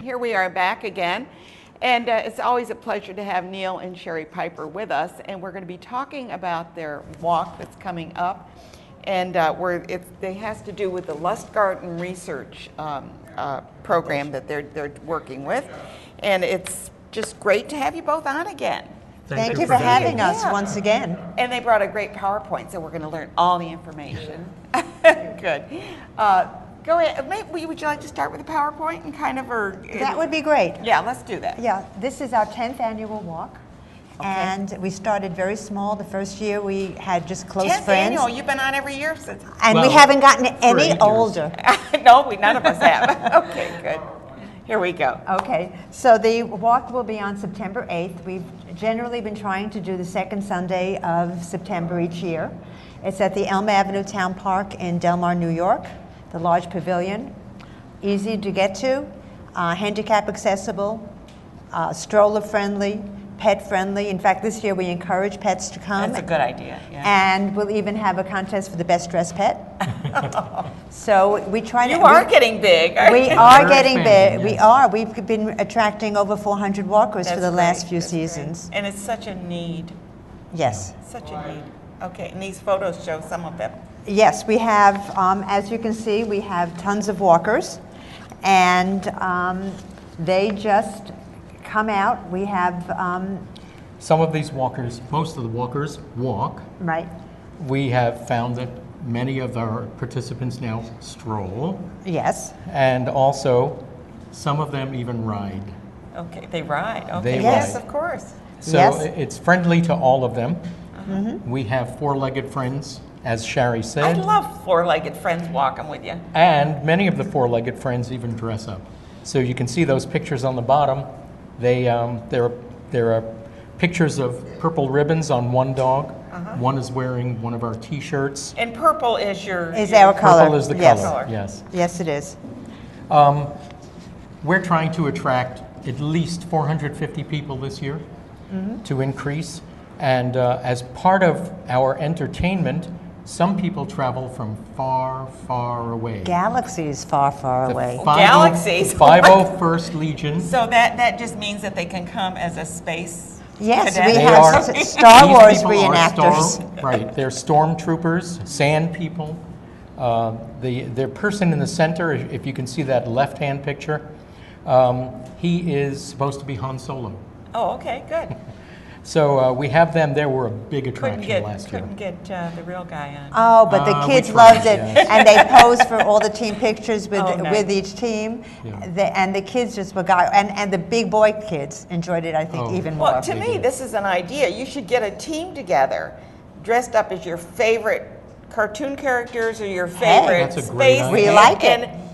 Here we are back again, and it's always a pleasure to have Neil and Shari Piper with us, and we're going to be talking about their walk that's coming up, and it has to do with the Lustgarten research program that they're working with, and it's just great to have you both on again. Thank you for having us once again. And they brought a great PowerPoint, so we're going to learn all the information. Good. Go ahead. Would you like to start with the PowerPoint and kind of, That would be great. Yeah, let's do that. Yeah, this is our 10th annual walk. Okay. And we started very small. The first year we had just close 10th friends. annual. You've been on every year since. And we haven't gotten any older. No, none of us have. Okay, good. Here we go. Okay, so the walk will be on September 8th. We've generally been trying to do the second Sunday of September each year. It's at the Elm Avenue Town Park in Del Mar, New York, the large pavilion. Easy to get to, handicap accessible, stroller friendly, pet friendly. In fact, this year we encourage pets to come. That's a good idea. Yeah. And we'll even have a contest for the best dressed pet. So we try to. You are getting big. We are getting big. We are. We've been attracting over 400 walkers for the last few seasons. Great. And it's such a need. Yes. Such a need. Okay, and these photos show some of them. Yes, we have, as you can see, we have tons of walkers, and they just come out. We have some of these walkers, most of the walkers walk. Right. We have found that many of our participants now stroll. Yes. And also, some of them even ride. Okay, they ride. Okay, They yes, ride. of course. So yes. It's friendly to all of them. We have four-legged friends, as Shari said. I love four-legged friends walking with you. And many of the four-legged friends even dress up. So you can see those pictures on the bottom. There are pictures of purple ribbons on one dog. One is wearing one of our T-shirts. And purple is our color. Purple is the color, yes. Yes, it is. We're trying to attract at least 450 people this year to increase. And as part of our entertainment, some people travel from far, far away. Galaxies far, far away. Galaxies? 501st Legion. So that just means that they can come as a space Yes, cadet? we have Star These Wars people are reenactors. right, they're stormtroopers, sand people. The person in the center, if you can see that left-hand picture, he is supposed to be Han Solo. Oh, okay, good. So we have them. They were a big attraction last year. Couldn't get the real guy on. Oh, but the kids loved it, and they posed for all the team pictures with each team, and the kids just were and the big boy kids enjoyed it. I think even more. Well, to me, this is an idea. You should get a team together, dressed up as your favorite cartoon characters or your favorite space. We like it. And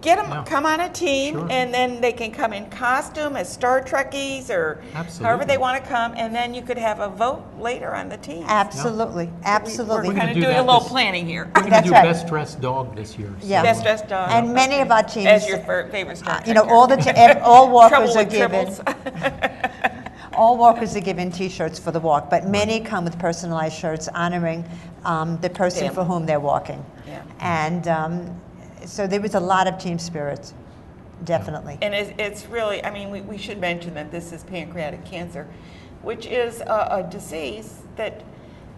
get them come on a team, and then they can come in costume as Star Trekkies or however they want to come, and then you could have a vote later on the team. Absolutely, absolutely. We're kind of doing a little planning here. We're going to do Best Dressed Dog this year. Yeah. Best Dressed Dog. And many of our teams, as your favorite Star Trek. you know, all walkers are given. Tribbles. All walkers are given T-shirts for the walk, but many come with personalized shirts honoring the person for whom they're walking. Yeah. And so there was a lot of team spirit, definitely. And it's really, I mean, we should mention that this is pancreatic cancer, which is a disease that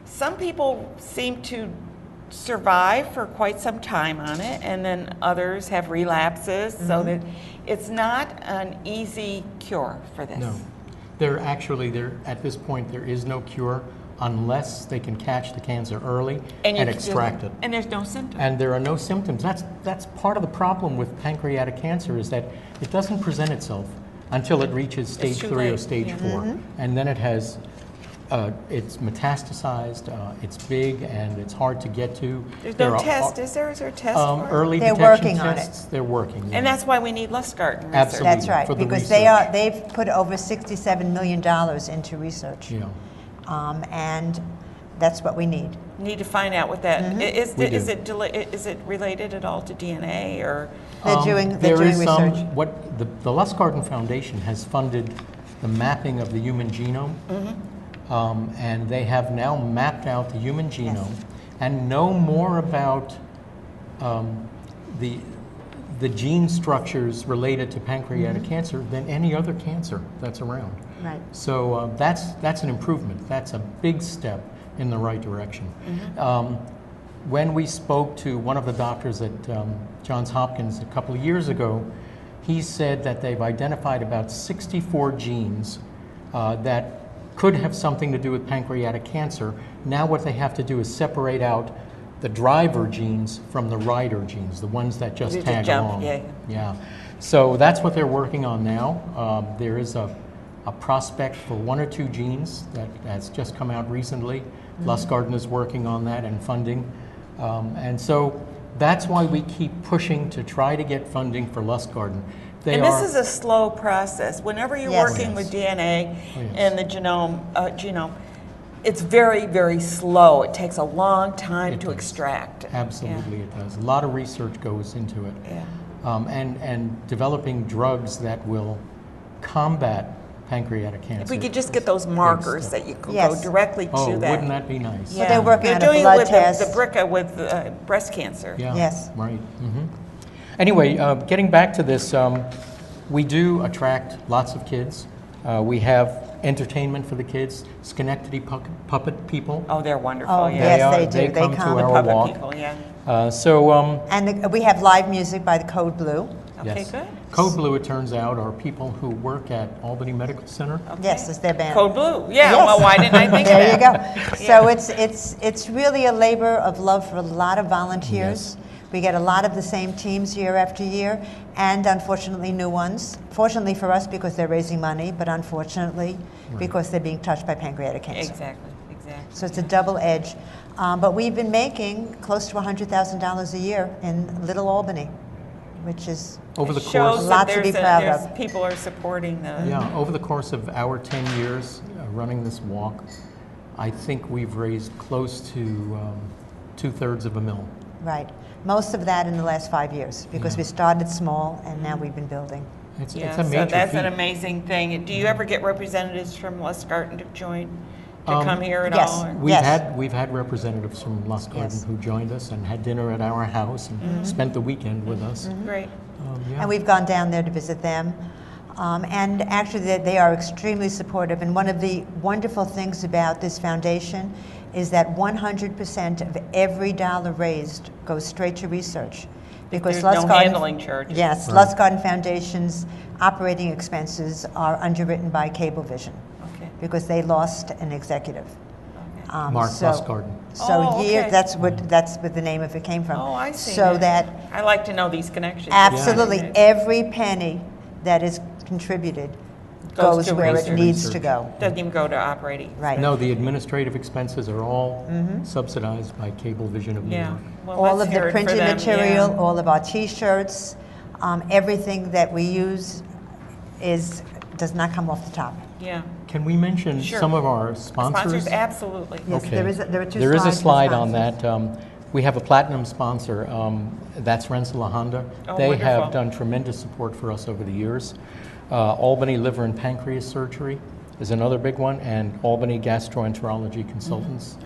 some people seem to survive for quite some time on it, and then others have relapses, so that it's not an easy cure for this. No. At this point, there is no cure unless they can catch the cancer early and extract it. And there's no symptoms. And there are no symptoms. That's part of the problem with pancreatic cancer, is that it doesn't present itself until it reaches stage 3 or stage 4. And then it has, it's metastasized, it's big, and it's hard to get to. There's no test, is there? Is there a test for it? Early They're detection working on tests, it. they're working. And that's why we need Lustgarten research. Absolutely. That's right, for the because research. they've put over $67 million into research. Yeah. And that's what we need. Need to find out what that is. Is it related at all to DNA or? They're doing research. The Lustgarten Foundation has funded the mapping of the human genome, and they have now mapped out the human genome and know more about the the gene structures related to pancreatic cancer than any other cancer that's around. Right. So that's an improvement. That's a big step in the right direction. When we spoke to one of the doctors at Johns Hopkins a couple of years ago, he said that they've identified about 64 genes that could have something to do with pancreatic cancer. Now what they have to do is separate out the driver genes from the rider genes, the ones that just tag along. Yeah. So that's what they're working on now. There is a prospect for 1 or 2 genes that has just come out recently. Lustgarten is working on that and funding. And so that's why we keep pushing to try to get funding for Lustgarten. And this is a slow process. Whenever you're working with DNA and the genome, it's very, very slow. It takes a long time to extract. Absolutely, it does. A lot of research goes into it. And developing drugs that will combat pancreatic cancer. If we could just get those markers that you could go directly to that. Wouldn't that be nice? So they're working on a doing blood it with test. the BRCA with breast cancer. Yes. Right. Anyway, getting back to this, we do attract lots of kids. We have entertainment for the kids. Schenectady puppet people. Oh, they're wonderful. Oh, yes, they do. They come to our puppet walk. people, And we have live music by the Code Blue. Okay, good. Code Blue, it turns out, are people who work at Albany Medical Center. Yes, it's their band. Code Blue. Yeah. Well, why didn't I think of There that? you go. So it's really a labor of love for a lot of volunteers. We get a lot of the same teams year after year, and unfortunately new ones. Fortunately for us because they're raising money, but unfortunately because they're being touched by pancreatic cancer. Exactly. So it's a double edge. But we've been making close to $100,000 a year in Little Albany, which is over the shows course, that lots to be proud of. People are supporting the. Yeah, over the course of our 10 years running this walk, I think we've raised close to $2/3 Right. Most of that in the last 5 years because we started small and now we've been building. It's a so major that's feat. an amazing thing. Do you ever get representatives from Lustgarten to join, to come here at yes. all? Or? We've had representatives from Lustgarten who joined us and had dinner at our house and spent the weekend with us. Great. And we've gone down there to visit them. And actually they are extremely supportive. And one of the wonderful things about this foundation is that 100% of every dollar raised goes straight to research. Because There's no handling charges. Yes, Lustgarten Foundation's operating expenses are underwritten by Cablevision because they lost an executive. Mark Lustgarten. So that's what the name of it came from. Oh, I see. So that I like to know these connections. absolutely every penny that is contributed goes to where it research. needs to go. Doesn't even go to operating. Right. No, the administrative expenses are all subsidized by Cablevision of New York. Well, All let's of hear the it for printed them, material, all of our T-shirts, everything that we use does not come off the top. Yeah. Can we mention some of our sponsors? Absolutely. Yes, Okay. there are two There is a slides for slide on sponsors. that. We have a platinum sponsor. That's Rensselaer Honda. Oh, They wonderful. have done tremendous support for us over the years. Albany Liver and Pancreas Surgery is another big one, and Albany Gastroenterology Consultants.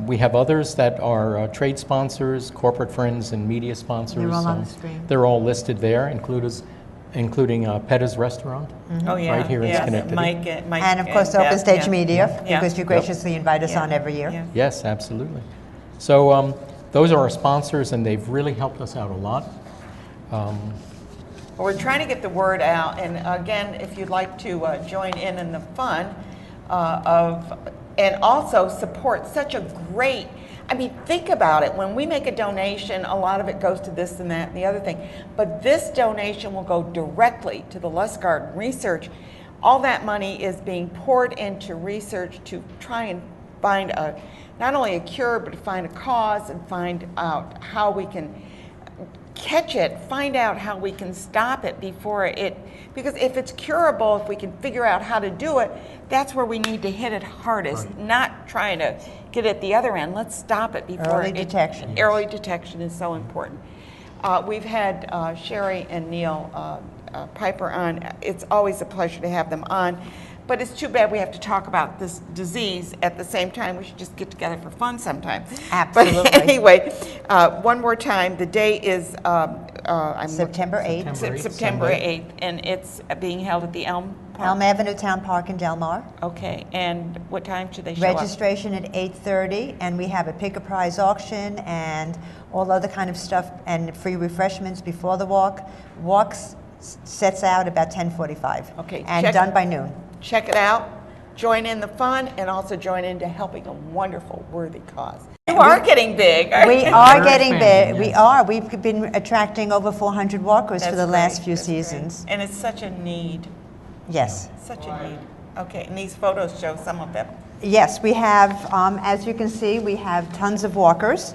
We have others that are trade sponsors, corporate friends, and media sponsors. They're all on the screen. They're all listed there, including Petta's Restaurant, Oh, yeah. right here in Yes, Schenectady. Mike And of course, Deb, Open Stage yeah. Media, Yeah. because you graciously invite us on every year. Yeah. Yes, absolutely. So those are our sponsors, and they've really helped us out a lot. Well, we're trying to get the word out, and again, if you'd like to join in the fun and also support such a great, I mean, think about it. When we make a donation, a lot of it goes to this and that and the other thing, but this donation will go directly to the Lustgarten research. All that money is being poured into research to try and find not only a cure, but to find a cause and find out how we can catch it, find out how we can stop it before it, because if it's curable, if we can figure out how to do it, that's where we need to hit it hardest, not trying to get at the other end. Let's stop it before Early detection. Early detection is so important. We've had Shari and Neil Piper on. It's always a pleasure to have them on. but it's too bad we have to talk about this disease at the same time. We should just get together for fun sometime. Absolutely. But anyway, one more time, the day is September 8th. September Sunday. 8th, and it's being held at the Elm Park. Elm Avenue Town Park in Del Mar. Okay, and what time should they show up? Registration at 8:30, and we have a pick a prize auction and all other kind of stuff and free refreshments before the walk. Sets out about 10:45. Okay, and check- done by noon. Check it out, join in the fun, and also join into helping a wonderful, worthy cause. You are getting big. aren't We you? are We're getting big. expanding, We yes. are. We've been attracting over 400 walkers for That's the last great, few that's great. seasons. And it's such a need, Yes. such a need. Okay, and these photos show some of them. Yes, we have, as you can see, we have tons of walkers,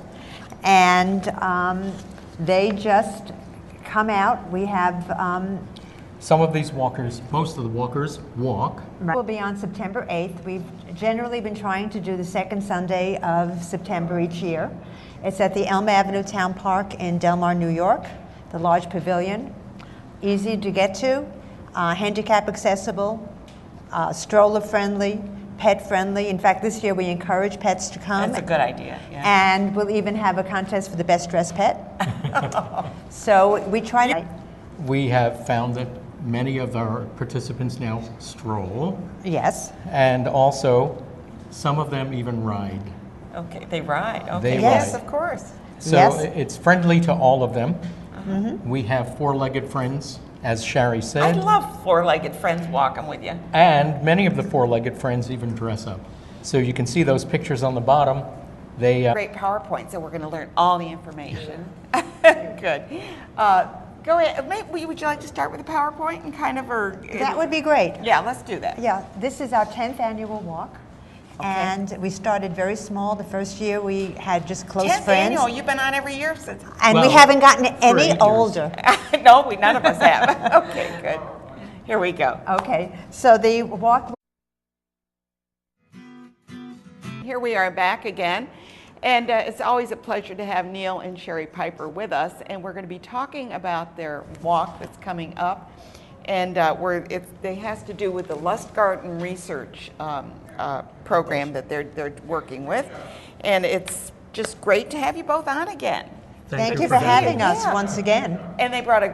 and they just come out. We have Some of these walkers, most of the walkers walk. will be on September 8th. We've generally been trying to do the second Sunday of September each year. It's at the Elm Avenue Town Park in Del Mar, New York, the large pavilion. Easy to get to, handicap accessible, stroller friendly, pet friendly. In fact, this year we encourage pets to come. That's a good idea, yeah. And we'll even have a contest for the best dressed pet. So we try to. We have found that many of our participants now stroll, Yes. and also some of them even ride. Okay, they ride, okay. They Yes, ride. of course. So Yes. it's friendly to all of them. We have four-legged friends, as Shari I said, love four-legged friends walking with you. and many of the four-legged friends even dress up. So you can see those pictures on the bottom. They Great PowerPoint, so we're going to learn all the information. Good. Go ahead. Would you like to start with the PowerPoint and kind of, or? That would be great. Yeah, let's do that. Yeah, this is our 10th annual walk. Okay. And we started very small. The first year we had just close 10th friends. annual, you've been on every year since. And we Well, haven't gotten for 8 any years. older. No, none of us have. Okay, good. Here we go. Okay, so the walk. Here we are back again. And it's always a pleasure to have Neil and Shari Piper with us. And we're going to be talking about their walk that's coming up. And it has to do with the Lustgarten research program that they're working with. And it's just great to have you both on again. Thank you for having us Yeah. once again. And they brought a